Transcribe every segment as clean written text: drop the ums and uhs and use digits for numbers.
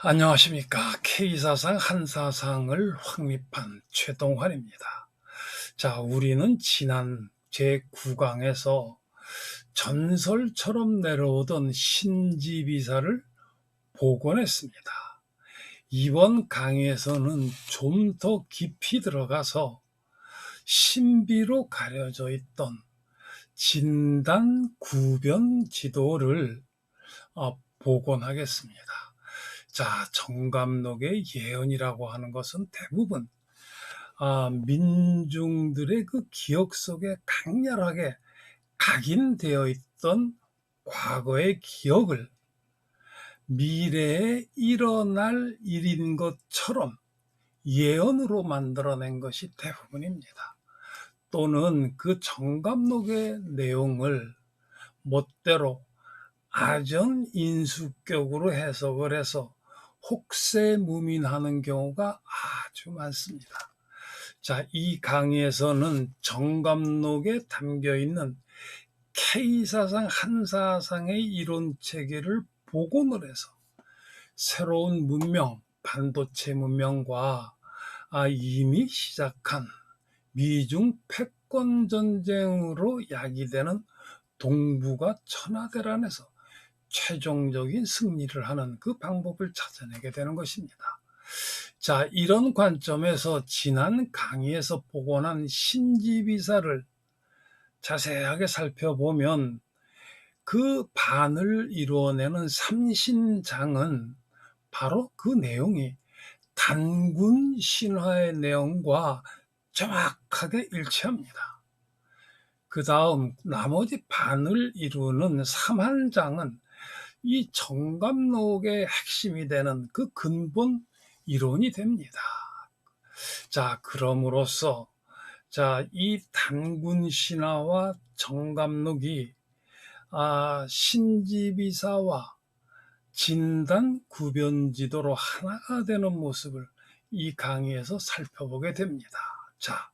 안녕하십니까. K사상 한사상을 확립한 최동환입니다. 자, 우리는 지난 제9강에서 전설처럼 내려오던 신지비사를 복원했습니다. 이번 강의에서는 좀 더 깊이 들어가서 신비로 가려져 있던 진단구변 지도를 복원하겠습니다. 자, 정감록의 예언이라고 하는 것은 대부분 민중들의 그 기억 속에 강렬하게 각인되어 있던 과거의 기억을 미래에 일어날 일인 것처럼 예언으로 만들어낸 것이 대부분입니다. 또는 그 정감록의 내용을 멋대로 아전인수격으로 해석을 해서 혹세무민하는 경우가 아주 많습니다. 자, 이 강의에서는 정감록에 담겨있는 K사상, 한사상의 이론체계를 복원을 해서 새로운 문명, 반도체 문명과 이미 시작한 미중 패권전쟁으로 야기되는 동북아 천하대란에서 최종적인 승리를 하는 그 방법을 찾아내게 되는 것입니다. 자, 이런 관점에서 지난 강의에서 복원한 신지비사를 자세하게 살펴보면 그 반을 이루어내는 삼신장은 바로 그 내용이 단군 신화의 내용과 정확하게 일치합니다. 그 다음 나머지 반을 이루는 삼한장은 이 정감록의 핵심이 되는 그 근본 이론이 됩니다. 자, 그럼으로써 이 단군 신화와 정감록이 신지비사와 진단 구변지도로 하나가 되는 모습을 이 강의에서 살펴보게 됩니다. 자,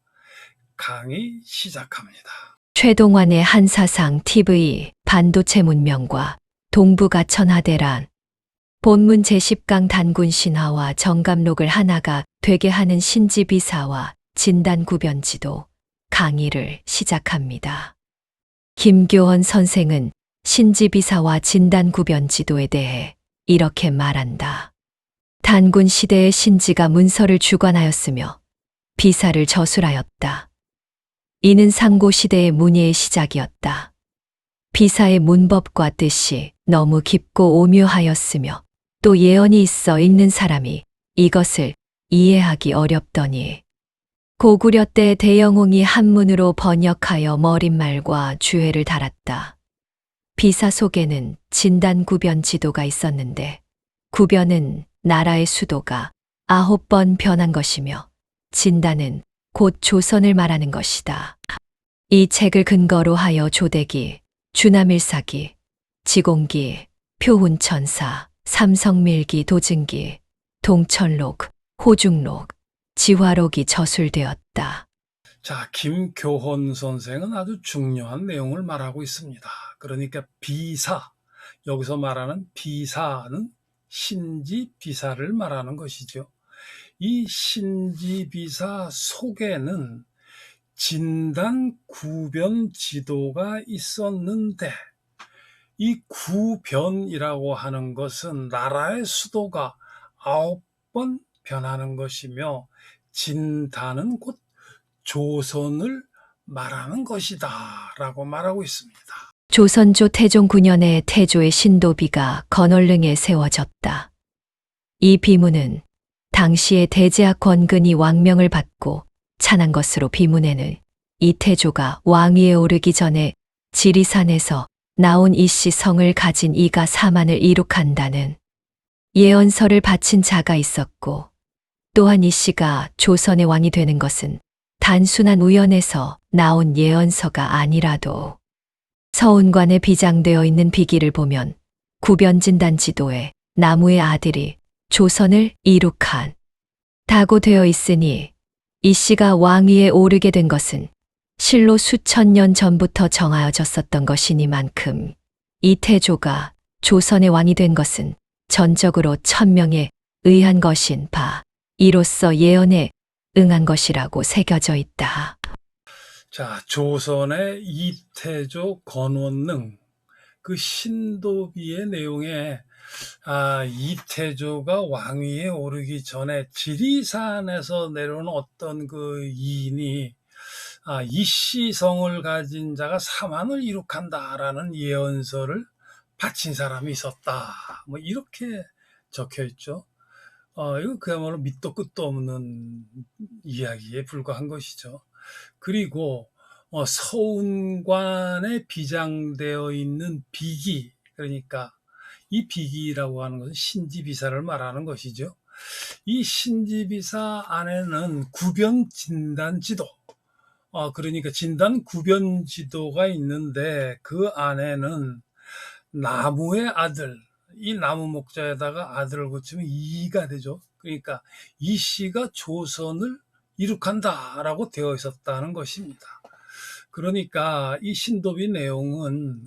강의 시작합니다. 최동환의 한사상 TV 반도체 문명과 동북아 천하대란. 본문 제10강 단군 신화와 정감록을 하나가 되게 하는 신지비사와 진단구변지도 강의를 시작합니다. 김교헌 선생은 신지비사와 진단구변지도에 대해 이렇게 말한다. 단군 시대의 신지가 문서를 주관하였으며 비사를 저술하였다. 이는 상고시대의 문예의 시작이었다. 비사의 문법과 뜻이 너무 깊고 오묘하였으며 또 예언이 있어 읽는 사람이 이것을 이해하기 어렵더니 고구려 때 대영웅이 한문으로 번역하여 머릿말과 주해를 달았다. 비사 속에는 진단구변 지도가 있었는데 구변은 나라의 수도가 9번 변한 것이며 진단은 곧 조선을 말하는 것이다. 이 책을 근거로 하여 조대기, 주남일사기, 지공기, 표훈천사, 삼성밀기 도증기, 동천록, 호중록, 지화록이 저술되었다. 자, 김교헌 선생은 아주 중요한 내용을 말하고 있습니다. 그러니까 비사, 여기서 말하는 비사는 신지비사를 말하는 것이죠. 이 신지비사 속에는 진단구변 지도가 있었는데 이 구변이라고 하는 것은 나라의 수도가 9번 변하는 것이며 진단은 곧 조선을 말하는 것이다 라고 말하고 있습니다. 조선조 태종 9년에 태조의 신도비가 건월릉에 세워졌다. 이 비문은 당시의 대제학 권근이 왕명을 받고 찬한 것으로 비문에는 이태조가 왕위에 오르기 전에 지리산에서 나온 이씨 성을 가진 이가 사만을 이룩한다는 예언서를 바친 자가 있었고 또한 이씨가 조선의 왕이 되는 것은 단순한 우연에서 나온 예언서가 아니라도 서운관에 비장되어 있는 비기를 보면 구변진단 지도에 나무의 아들이 조선을 이룩한 다고 되어 있으니 이씨가 왕위에 오르게 된 것은 실로 수천 년 전부터 정하여졌었던 것이니만큼 이태조가 조선의 왕이 된 것은 전적으로 천명의 의한 것인 바 이로써 예언에 응한 것이라고 새겨져 있다. 자, 조선의 이태조 건원능 그 신도비의 내용에 이태조가 왕위에 오르기 전에 지리산에서 내려온 어떤 그 이인이 이씨성을 가진 자가 사만을 이룩한다라는 예언서를 바친 사람이 있었다. 뭐 이렇게 적혀 있죠. 이거 그야말로 밑도 끝도 없는 이야기에 불과한 것이죠. 그리고 서운관에 비장되어 있는 비기, 그러니까 이 비기라고 하는 것은 신지비사를 말하는 것이죠. 이 신지비사 안에는 구변 진단지도, 그러니까 진단 구변지도가 있는데 그 안에는 나무의 아들, 이 나무 목자에다가 아들을 붙이면 이가 되죠. 그러니까 이 씨가 조선을 이룩한다라고 되어 있었다는 것입니다. 그러니까 이 신도비 내용은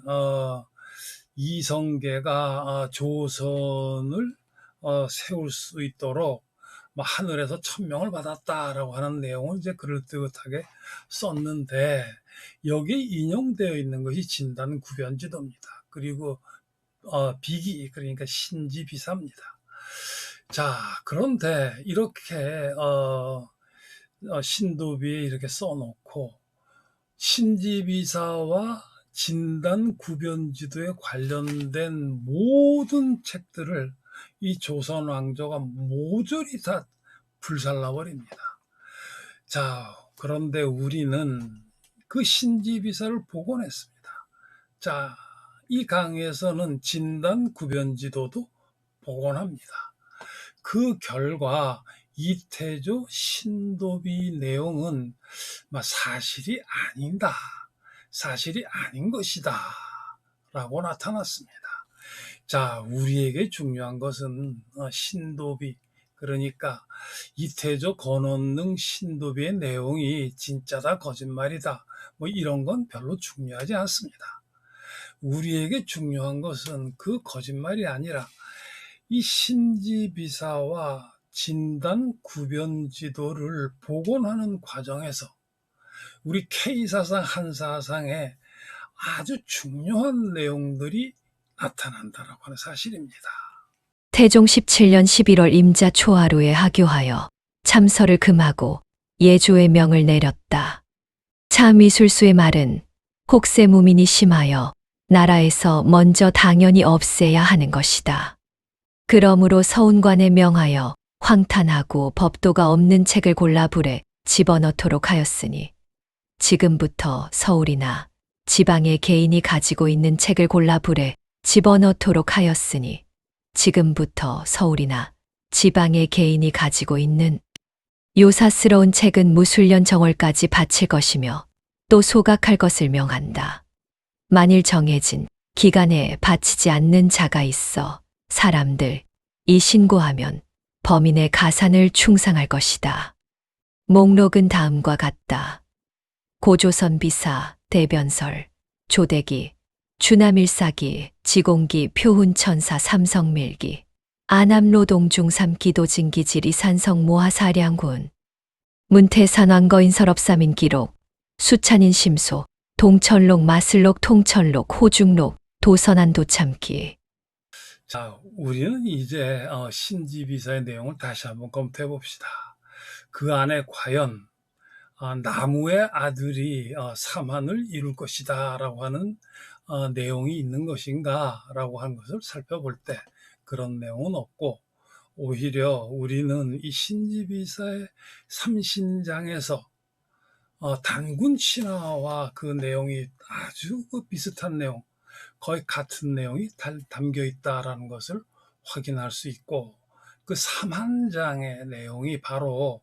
이성계가 조선을 세울 수 있도록 하늘에서 천명을 받았다라고 하는 내용을 이제 그럴듯하게 썼는데 여기에 인용되어 있는 것이 진단구변지도입니다. 그리고 비기, 그러니까 신지비사입니다. 자, 그런데 이렇게 신도비에 이렇게 써놓고 신지비사와 진단구변지도에 관련된 모든 책들을 이 조선 왕조가 모조리 다 불살라버립니다. 자, 그런데 우리는 그 신지비사를 복원했습니다. 자, 이 강의에서는 진단구변지도도 복원합니다. 그 결과 이태조 신도비 내용은 사실이 아니다, 사실이 아닌 것이다 라고 나타났습니다. 자, 우리에게 중요한 것은 신도비, 그러니까 이태조 건원능 신도비의 내용이 진짜다 거짓말이다 뭐 이런 건 별로 중요하지 않습니다. 우리에게 중요한 것은 그 거짓말이 아니라 이 신지비사와 진단 구변지도를 복원하는 과정에서 우리 K사상 한사상에 아주 중요한 내용들이 나타난다라고 하는 사실입니다. 태종 17년 11월 임자 초하루에 하교하여 참서를 금하고 예조의 명을 내렸다. 차미술수의 말은 혹세 무민이 심하여 나라에서 먼저 당연히 없애야 하는 것이다. 그러므로 서운관에 명하여 황탄하고 법도가 없는 책을 골라 불에 집어넣도록 하였으니 지금부터 서울이나 지방의 개인이 가지고 있는 책을 골라 불에 집어넣도록 하였으니 지금부터 서울이나 지방의 개인이 가지고 있는 요사스러운 책은 무술년 정월까지 바칠 것이며 또 소각할 것을 명한다. 만일 정해진 기간에 바치지 않는 자가 있어 사람들 이 신고하면 범인의 가산을 충상할 것이다. 목록은 다음과 같다. 고조선 비사, 대변설, 조대기, 주남일사기, 지공기, 표훈천사, 삼성밀기, 아남로동중삼 기도진기지리 산성 모하사량군, 문태산왕거인 설업사민 기록, 수찬인 심소, 동철록 마슬록 통철록 호중록 도선안 도참기. 자, 우리는 이제 신지비사의 내용을 다시 한번 검토해 봅시다. 그 안에 과연 나무의 아들이 삼한을 이룰 것이다 라고 하는 내용이 있는 것인가 라고 하는 것을 살펴볼 때 그런 내용은 없고, 오히려 우리는 이 신지비사의 삼신장에서 단군 신화와 그 내용이 아주 비슷한 내용, 거의 같은 내용이 담겨 있다라는 것을 확인할 수 있고, 그 삼한장의 내용이 바로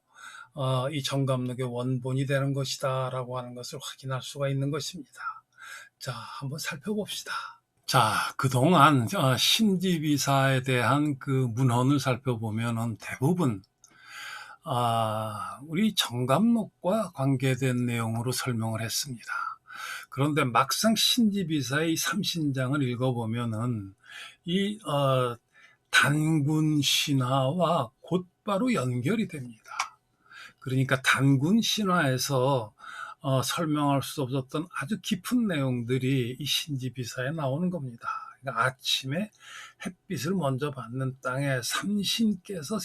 이 정감록의 원본이 되는 것이다 라고 하는 것을 확인할 수가 있는 것입니다. 자, 한번 살펴봅시다. 자, 그동안 신지비사에 대한 그 문헌을 살펴보면 대부분 우리 정감록과 관계된 내용으로 설명을 했습니다. 그런데 막상 신지비사의 삼신장을 읽어보면은 이 단군 신화와 곧바로 연결이 됩니다. 그러니까 단군 신화에서 설명할 수 없었던 아주 깊은 내용들이 이 신지비사에 나오는 겁니다. 그러니까 아침에 햇빛을 먼저 받는 땅에 삼신께서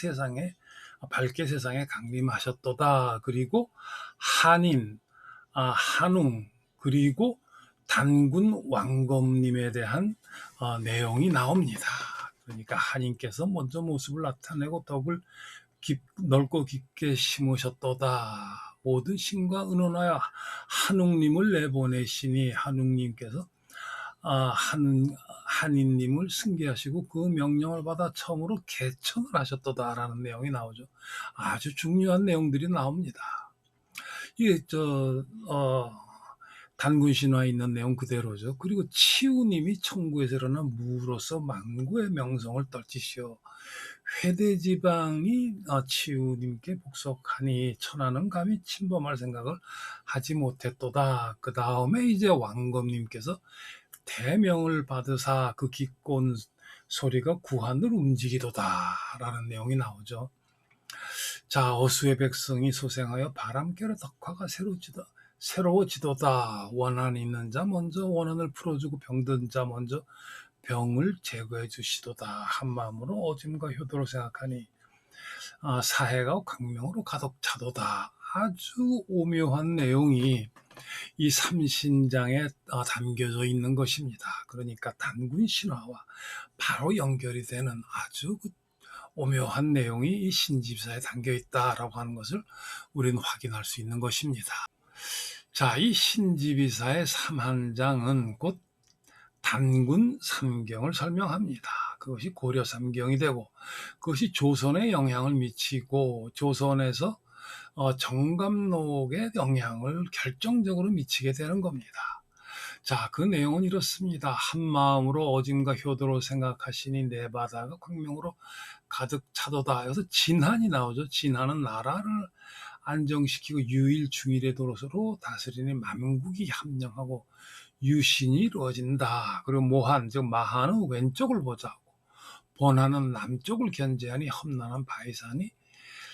밝게 세상에 강림하셨도다. 그리고 한인, 한웅, 그리고 단군 왕검님에 대한 내용이 나옵니다. 그러니까 한인께서 먼저 모습을 나타내고 덕을 넓고 깊게 심으셨도다. 모든 신과 의논하여 한웅님을 내보내시니 한웅님께서 한인님을 승계하시고 그 명령을 받아 처음으로 개천을 하셨도다라는 내용이 나오죠. 아주 중요한 내용들이 나옵니다. 이게 단군 신화에 있는 내용 그대로죠. 그리고 치우님이 천구에서 일어나 무로서 만구의 명성을 떨치시오. 회대지방이 치우님께 복속하니 천하는 감히 침범할 생각을 하지 못했도다. 그 다음에 이제 왕검님께서 대명을 받으사 그 기꼰 소리가 구하늘 움직이도다라는 내용이 나오죠. 자, 어수의 백성이 소생하여 바람결의 덕화가 새로워지도다. 원한 있는 자 먼저 원한을 풀어주고 병든 자 먼저 병을 제거해 주시도다. 한마음으로 어짐과 효도로 생각하니 사해가 광명으로 가득 차도다. 아주 오묘한 내용이 이 삼신장에 담겨져 있는 것입니다. 그러니까 단군 신화와 바로 연결이 되는 아주 오묘한 내용이 이 신지비사에 담겨 있다라고 하는 것을 우리는 확인할 수 있는 것입니다. 자, 이 신지비사의 3한장은 곧 단군 삼경을 설명합니다. 그것이 고려 삼경이 되고 그것이 조선에 영향을 미치고 조선에서 정감록에 영향을 결정적으로 미치게 되는 겁니다. 자, 그 내용은 이렇습니다. 한마음으로 어짐과 효도로 생각하시니 내 바다가 광명으로 가득 차도다. 여기서 진한이 나오죠. 진한은 나라를 안정시키고 유일 중일의 도로서로 다스리니 만국이 함령하고 유신이 이루어진다. 그리고 모한, 즉 마한은 왼쪽을 보자고, 번한은 남쪽을 견제하니 험난한 바위산이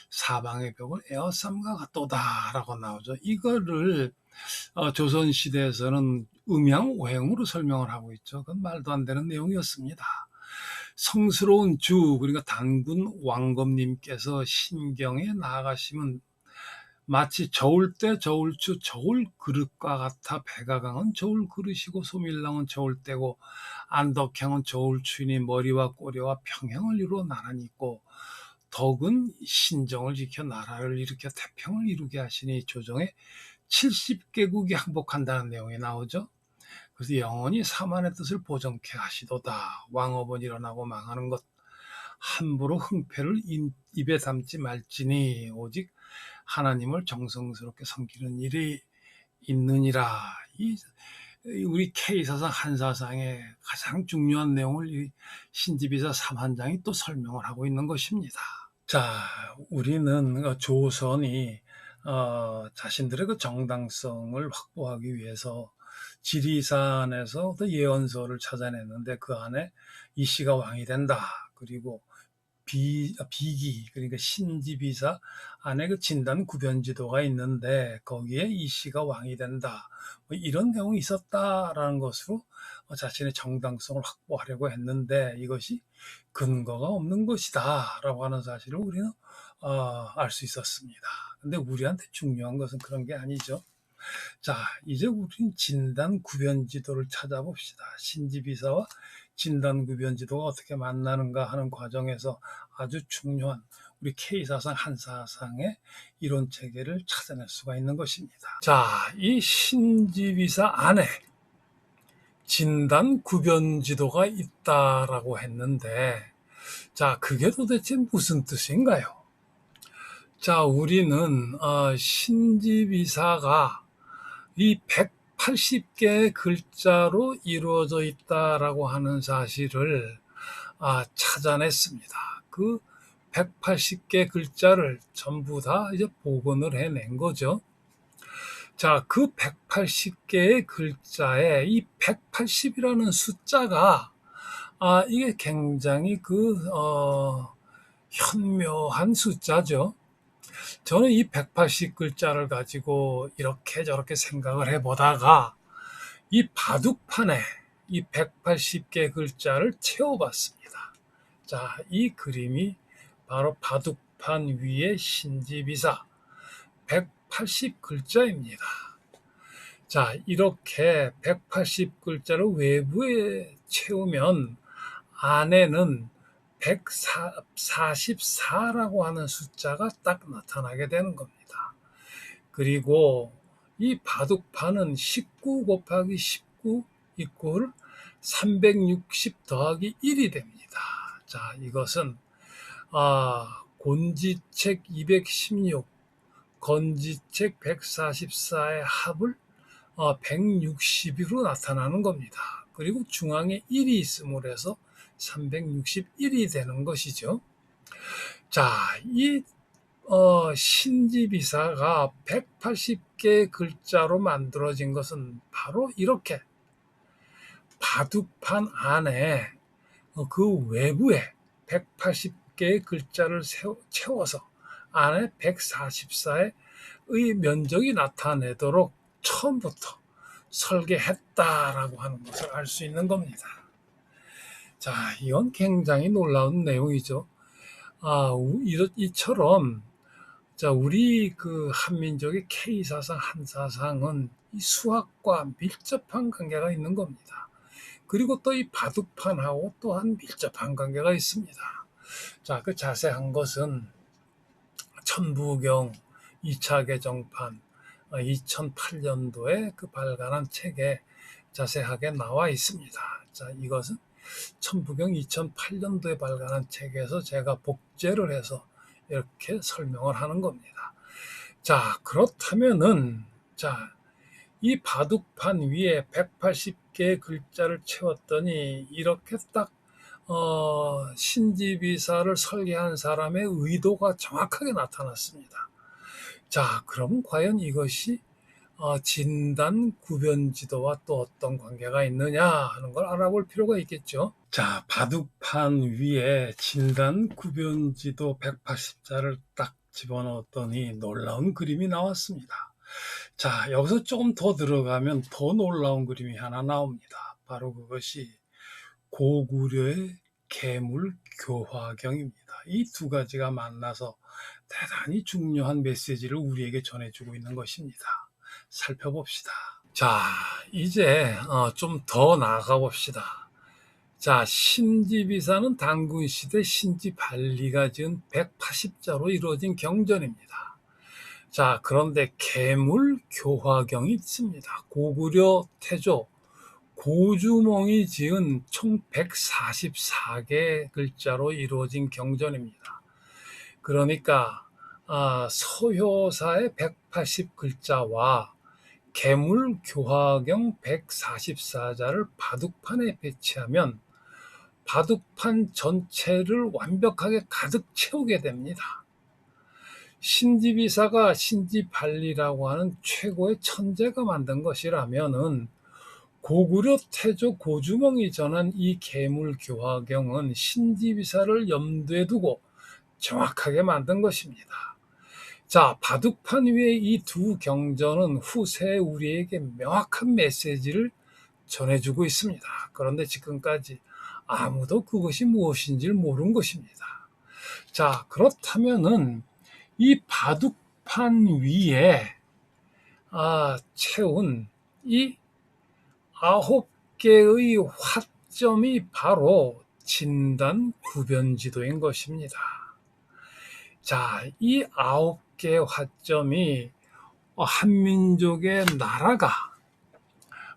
사방의 벽을 에워싸움과 같도다라고 나오죠. 이거를 조선시대에서는 음양오행으로 설명을 하고 있죠. 그건 말도 안 되는 내용이었습니다. 성스러운 주, 그러니까 단군 왕검님께서 신경에 나아가시면 마치 저울 때 저울추 저울 그릇과 같아 백아강은 저울 그릇이고 소밀랑은 저울 때고 안덕향은 저울 추이니 머리와 꼬리와 평행을 이루어 나란히 있고 덕은 신정을 지켜 나라를 일으켜 태평을 이루게 하시니 조정에 70개국이 항복한다는 내용이 나오죠. 그래서 영원히 사만의 뜻을 보정케 하시도다. 왕업은 일어나고 망하는 것 함부로 흥패를 입에 담지 말지니 오직 하나님을 정성스럽게 섬기는 일이 있느니라. 우리 K사상 한사상의 가장 중요한 내용을 이 신지비사 3한장이 또 설명을 하고 있는 것입니다. 자, 우리는 조선이 자신들의 그 정당성을 확보하기 위해서 지리산에서 예언서를 찾아냈는데 그 안에 이씨가 왕이 된다. 그리고 비기, 그러니까 신지비사 안에 그 진단 구변지도가 있는데 거기에 이씨가 왕이 된다. 뭐 이런 내용이 있었다라는 것으로 자신의 정당성을 확보하려고 했는데 이것이 근거가 없는 것이다라고 하는 사실을 우리는 알 수 있었습니다. 근데 우리한테 중요한 것은 그런 게 아니죠. 자, 이제 우리는 진단 구변지도를 찾아봅시다. 신지비사와 진단 구변지도가 어떻게 만나는가 하는 과정에서 아주 중요한 우리 K사상 한사상의 이론 체계를 찾아낼 수가 있는 것입니다. 자, 이 신지비사 안에 진단 구변지도가 있다라고 했는데 자, 그게 도대체 무슨 뜻인가요? 자, 우리는 신지비사가 이 180개의 글자로 이루어져 있다라고 하는 사실을 찾아냈습니다. 그 180개 글자를 전부 다 이제 복원을 해낸 거죠. 자, 그 180개의 글자에 이 180이라는 숫자가 이게 굉장히 현묘한 숫자죠. 저는 이 180글자를 가지고 이렇게 저렇게 생각을 해보다가 이 바둑판에 이 180개 글자를 채워봤습니다. 자, 이 그림이 바로 바둑판 위의 신지비사 180글자입니다. 자, 이렇게 180글자를 외부에 채우면 안에는 144라고 하는 숫자가 딱 나타나게 되는 겁니다. 그리고 이 바둑판은 19 곱하기 19 이꼴 360 더하기 1이 됩니다. 자, 이것은 곤지책 216, 건지책 144의 합을 160으로 나타나는 겁니다. 그리고 중앙에 1이 있음으로 해서 361이 되는 것이죠. 자, 이 신지비사가 180개 글자로 만들어진 것은 바로 이렇게 바둑판 안에 그 외부에 180개의 글자를 채워서 안에 144의 면적이 나타내도록 처음부터 설계했다라고 하는 것을 알 수 있는 겁니다. 자, 이건 굉장히 놀라운 내용이죠. 이처럼 자, 우리 그 한민족의 K사상, 한사상은 이 수학과 밀접한 관계가 있는 겁니다. 그리고 또 이 바둑판하고 또한 밀접한 관계가 있습니다. 자, 그 자세한 것은 천부경 2차 개정판 2008년도에 그 발간한 책에 자세하게 나와 있습니다. 자, 이것은 천부경 2008년도에 발간한 책에서 제가 복제를 해서 이렇게 설명을 하는 겁니다. 자, 그렇다면은 자, 이 바둑판 위에 180개의 글자를 채웠더니 이렇게 딱 신지비사를 설계한 사람의 의도가 정확하게 나타났습니다. 자, 그럼 과연 이것이 진단 구변지도와 또 어떤 관계가 있느냐 하는 걸 알아볼 필요가 있겠죠. 자, 바둑판 위에 진단 구변지도 180자를 딱 집어넣었더니 놀라운 그림이 나왔습니다. 자, 여기서 조금 더 들어가면 더 놀라운 그림이 하나 나옵니다. 바로 그것이 고구려의 계물교화경입니다. 이 두 가지가 만나서 대단히 중요한 메시지를 우리에게 전해주고 있는 것입니다. 살펴봅시다. 자, 이제 좀 더 나아가 봅시다. 자, 신지비사는 단군시대 신지발리가 지은 180자로 이루어진 경전입니다. 자, 그런데 계물교화경이 있습니다. 고구려 태조 고주몽이 지은 총 144개 글자로 이루어진 경전입니다. 그러니까 서효사의 180글자와 계물교화경 144자를 바둑판에 배치하면 바둑판 전체를 완벽하게 가득 채우게 됩니다. 신지비사가 신지발리라고 하는 최고의 천재가 만든 것이라면은 고구려 태조 고주몽이 전한 이 계물교화경은 신지비사를 염두에 두고 정확하게 만든 것입니다. 자, 바둑판 위에 이 두 경전은 후세 우리에게 명확한 메시지를 전해주고 있습니다. 그런데 지금까지 아무도 그것이 무엇인지를 모르는 것입니다. 자, 그렇다면은 이 바둑판 위에 채운 이 9개의 화점이 바로 진단 구변지도인 것입니다. 자, 이 9개의 화점이 한민족의 나라가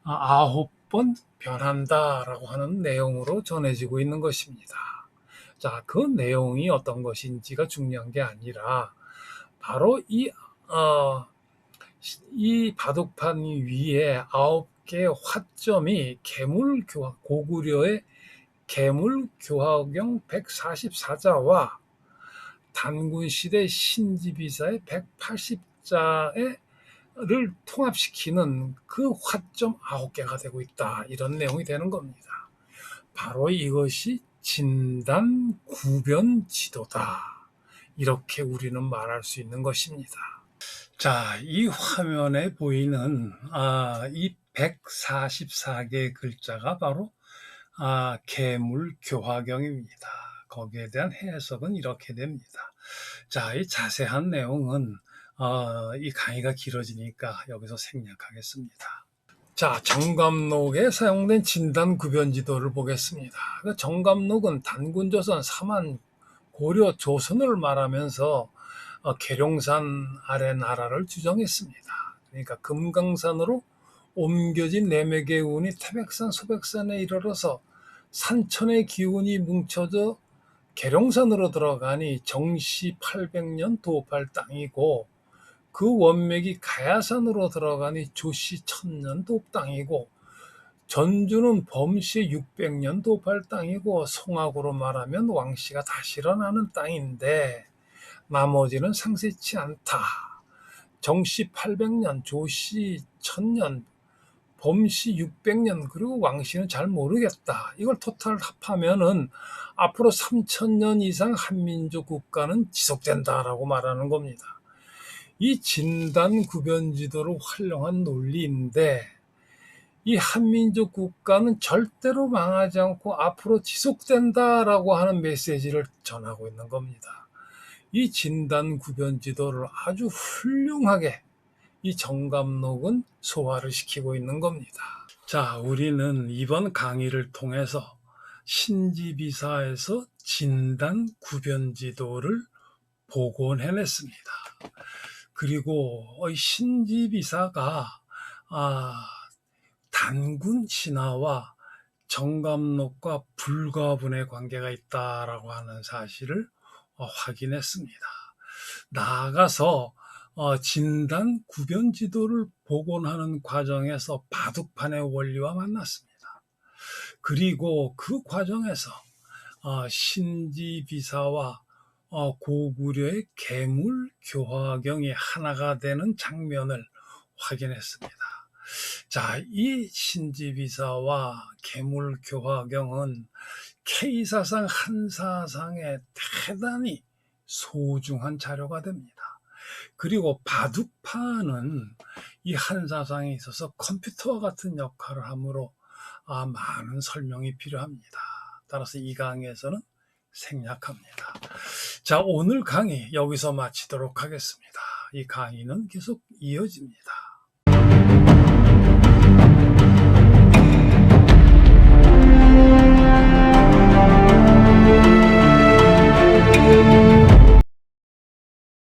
9번 변한다라고 하는 내용으로 전해지고 있는 것입니다. 자, 그 내용이 어떤 것인지가 중요한 게 아니라 바로 이 바둑판 위에 9개의 화점이 고구려의 계물교화경 144자와 단군시대 신지비사의 180자를 통합시키는 그 화점 9개가 되고 있다. 이런 내용이 되는 겁니다. 바로 이것이 진단 구변 지도다. 이렇게 우리는 말할 수 있는 것입니다. 자, 이 화면에 보이는 이 144개의 글자가 바로 계물교화경입니다. 거기에 대한 해석은 이렇게 됩니다. 자, 이 자세한 내용은 이 강의가 길어지니까 여기서 생략하겠습니다. 자, 정감록에 사용된 진단 구변 지도를 보겠습니다. 그 정감록은 단군조선, 삼한, 고려, 조선을 말하면서 계룡산 아래 나라를 주정했습니다. 그러니까 금강산으로 옮겨진 내맥의 운이 태백산, 소백산에 이르러서 산천의 기운이 뭉쳐져 계룡산으로 들어가니 정시 800년 도팔 땅이고, 그 원맥이 가야산으로 들어가니 조시 1000년 도땅이고, 전주는 범시 600년 도팔 땅이고, 송악으로 말하면 왕씨가 다시 일어나는 땅인데 나머지는 상세치 않다. 정시 800년, 조시 1000년, 범시 600년, 그리고 왕씨는 잘 모르겠다. 이걸 토탈 합하면은 앞으로 3000년 이상 한민족 국가는 지속된다라고 말하는 겁니다. 이 진단 구변 지도를 활용한 논리인데, 이 한민족 국가는 절대로 망하지 않고 앞으로 지속된다라고 하는 메시지를 전하고 있는 겁니다. 이 진단 구변 지도를 아주 훌륭하게 이 정감록은 소화를 시키고 있는 겁니다. 자, 우리는 이번 강의를 통해서 신지비사에서 진단 구변 지도를 복원해냈습니다. 그리고 신지비사가 단군 신화와 정감록과 불가분의 관계가 있다라고 하는 사실을 확인했습니다. 나아가서 진단 구변 지도를 복원하는 과정에서 바둑판의 원리와 만났습니다. 그리고 그 과정에서 신지비사와 고구려의 계물교화경이 하나가 되는 장면을 확인했습니다. 자, 이 신지비사와 계물교화경은 K사상 한사상에 대단히 소중한 자료가 됩니다. 그리고 바둑판은 이 한사상에 있어서 컴퓨터와 같은 역할을 하므로 많은 설명이 필요합니다. 따라서 이 강의에서는 생략합니다. 자, 오늘 강의 여기서 마치도록 하겠습니다. 이 강의는 계속 이어집니다.